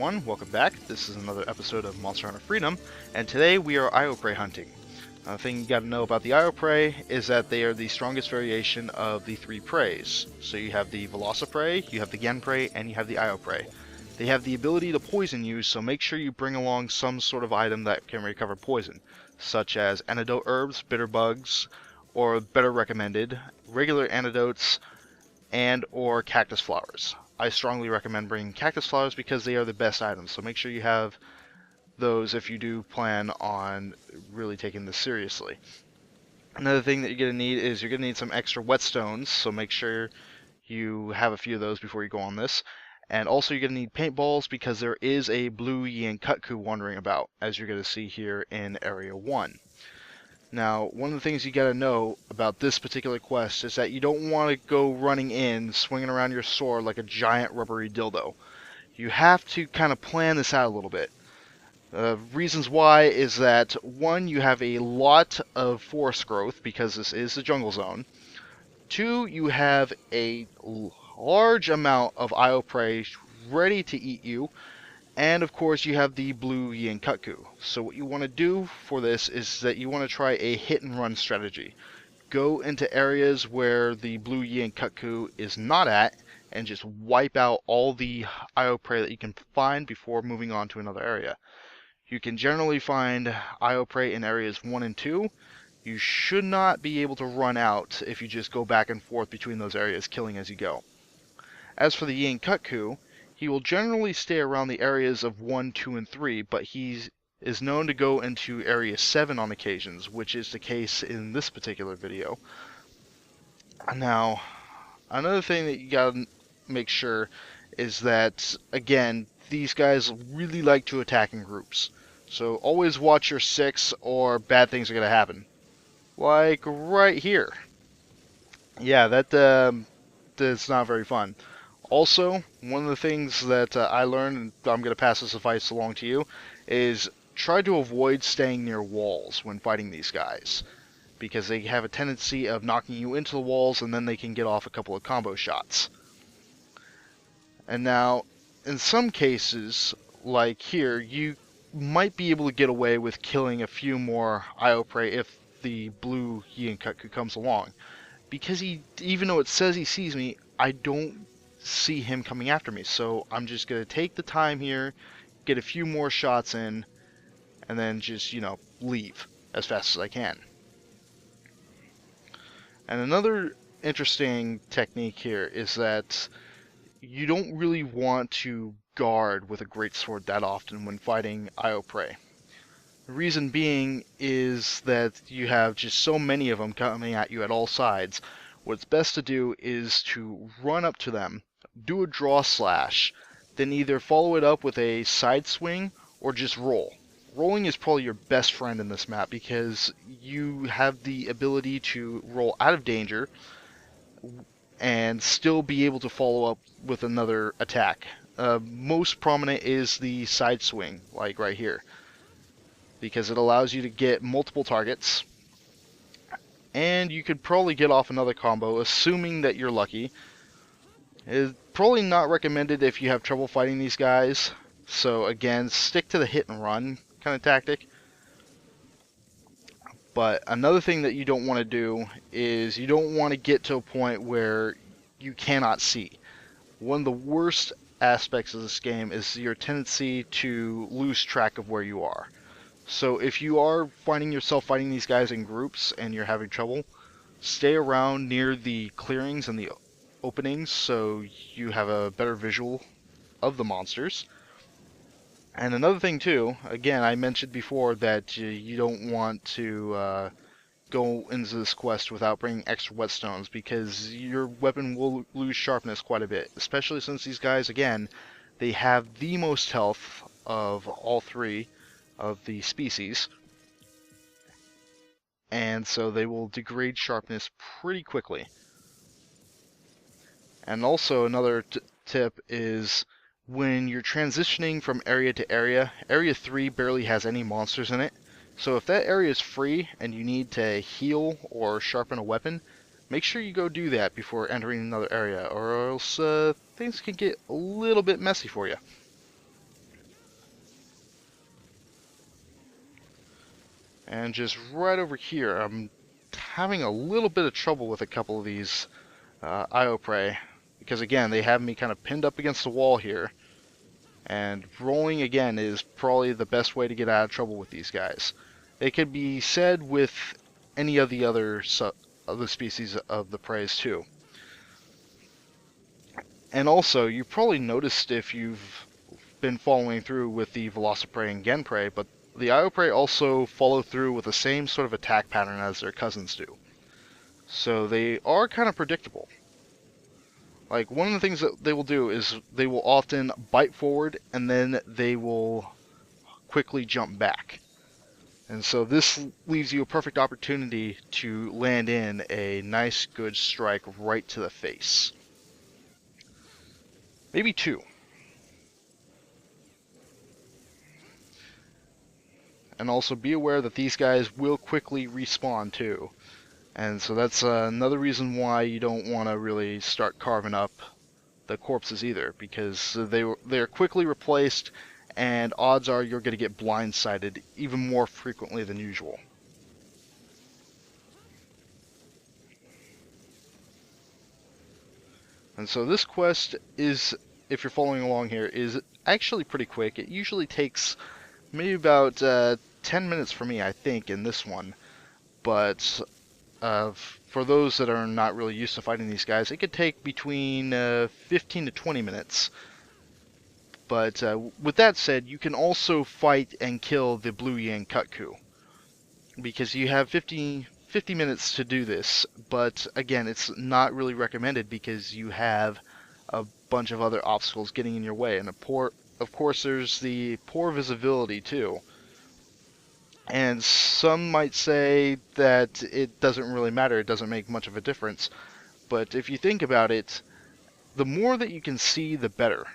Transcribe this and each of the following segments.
everyone, welcome back. This is another episode of Monster Hunter Freedom, and today we are Ioprey hunting. The thing you gotta know about the Ioprey is that they are the strongest variation of the three preys. So you have the Velociprey, you have the Genprey, and you have the Ioprey. They have the ability to poison you, so make sure you bring along some sort of item that can recover poison, such as Antidote Herbs, Bitterbugs, or better recommended, regular antidotes, and or Cactus Flowers. I strongly recommend bringing Cactus Flowers because they are the best items, so make sure you have those if you do plan on really taking this seriously. Another thing that you're going to need is you're going to need some extra Whetstones, so make sure you have a few of those before you go on this. And also you're going to need paintballs because there is a blue Yian Kut Ku wandering about, as you're going to see here in Area 1. Now, one of the things you gotta know about this particular quest is that you don't want to go running in, swinging around your sword like a giant rubbery dildo. You have to kind of plan this out a little bit. Reasons why is that, one, you have a lot of forest growth because this is the jungle zone. Two, you have a large amount of Ioprey ready to eat you. And of course you have the blue Yian Kut Ku. So what you want to do for this is that you want to try a hit and run strategy. Go into areas where the blue Yian Kut Ku is not at and just wipe out all the Ioprey that you can find before moving on to another area. You can generally find Ioprey in areas 1 and 2. You should not be able to run out if you just go back and forth between those areas, killing as you go. As for the Yian Kut Ku, he will generally stay around the areas of 1, 2, and 3, but he is known to go into Area 7 on occasions, which is the case in this particular video. Now, another thing that you gotta make sure is that, again, these guys really like to attack in groups. So always watch your 6 or bad things are gonna happen. Like right here. Yeah, that's not very fun. Also, one of the things that I learned, and I'm going to pass this advice along to you, is try to avoid staying near walls when fighting these guys, because they have a tendency of knocking you into the walls and then they can get off a couple of combo shots. And now, in some cases, like here, you might be able to get away with killing a few more Ioprey if the blue Yian Kut Ku comes along. Because even though it says he sees me, I don't see him coming after me, so I'm just going to take the time here, get a few more shots in, and then just, leave as fast as I can. And another interesting technique here is that you don't really want to guard with a greatsword that often when fighting Ioprey. The reason being is that you have just so many of them coming at you at all sides. What's best to do is to run up to them, do a draw slash, then either follow it up with a side swing or just roll. Rolling is probably your best friend in this map because you have the ability to roll out of danger and still be able to follow up with another attack. Most prominent is the side swing, like right here, because it allows you to get multiple targets, and you could probably get off another combo, assuming that you're lucky. It's probably not recommended if you have trouble fighting these guys, so again, stick to the hit and run kind of tactic. But another thing that you don't want to do is you don't want to get to a point where you cannot see. One of the worst aspects of this game is your tendency to lose track of where you are. So if you are finding yourself fighting these guys in groups and you're having trouble, stay around near the clearings and the openings so you have a better visual of the monsters. And another thing too, again, I mentioned before that you don't want to go into this quest without bringing extra Whetstones because your weapon will lose sharpness quite a bit, especially since these guys, again, they have the most health of all three of the species, and so they will degrade sharpness pretty quickly. And also another tip is when you're transitioning from area to area, Area 3 barely has any monsters in it, so if that area is free and you need to heal or sharpen a weapon, make sure you go do that before entering another area, or else things can get a little bit messy for you. And just right over here, I'm having a little bit of trouble with a couple of these Ioprey, because again, they have me kind of pinned up against the wall here, and rolling again is probably the best way to get out of trouble with these guys. It could be said with any of the other species of the preys too. And also, you probably noticed if you've been following through with the Velociprey and Genprey, but the Ioprey also follow through with the same sort of attack pattern as their cousins do. So they are kind of predictable. Like, one of the things that they will do is they will often bite forward and then they will quickly jump back. And so this leaves you a perfect opportunity to land in a nice, good strike right to the face. Maybe two. And also be aware that these guys will quickly respawn too. And so that's another reason why you don't want to really start carving up the corpses either, because they're quickly replaced, and odds are you're going to get blindsided even more frequently than usual. And so this quest is, if you're following along here, is actually pretty quick. It usually takes maybe about 10 minutes for me, I think, in this one. But for those that are not really used to fighting these guys, it could take between 15 to 20 minutes. But with that said, you can also fight and kill the blue Yian Kut Ku, because you have 50 minutes to do this. But again, it's not really recommended because you have a bunch of other obstacles getting in your way, and of course there's the poor visibility too. And some might say that it doesn't really matter, it doesn't make much of a difference. But if you think about it, the more that you can see, the better.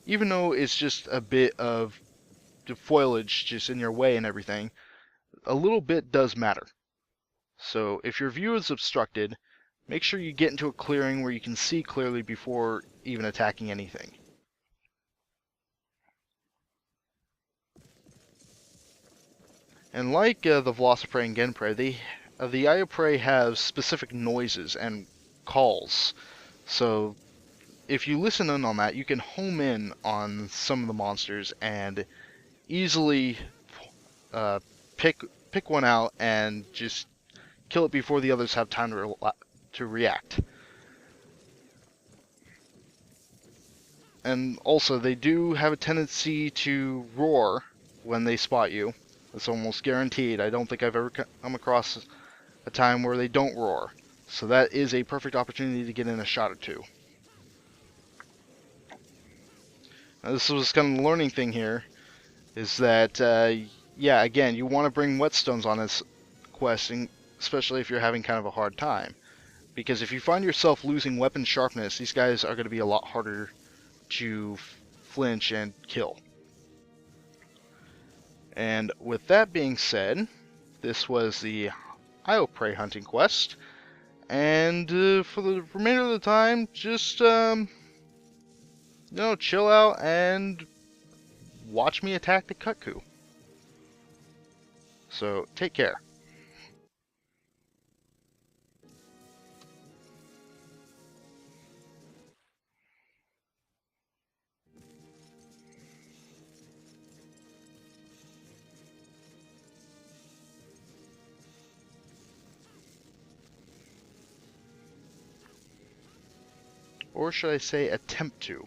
Even though it's just a bit of the foliage just in your way and everything, a little bit does matter. So if your view is obstructed, make sure you get into a clearing where you can see clearly before even attacking anything. And like the Velociprey and Genprey, the Ioprey have specific noises and calls. So if you listen in on that, you can home in on some of the monsters and easily pick one out and just kill it before the others have time to react. And also, they do have a tendency to roar when they spot you. It's almost guaranteed. I don't think I've ever come across a time where they don't roar. So that is a perfect opportunity to get in a shot or two. Now, this was kind of the learning thing here, is that, yeah, again, you want to bring Whetstones on this quest, especially if you're having kind of a hard time. Because if you find yourself losing weapon sharpness, these guys are going to be a lot harder to flinch and kill. And with that being said, this was the Ioprey hunting quest. And for the remainder of the time, just, chill out and watch me attack the Kut Ku. So, take care. Or should I say attempt to.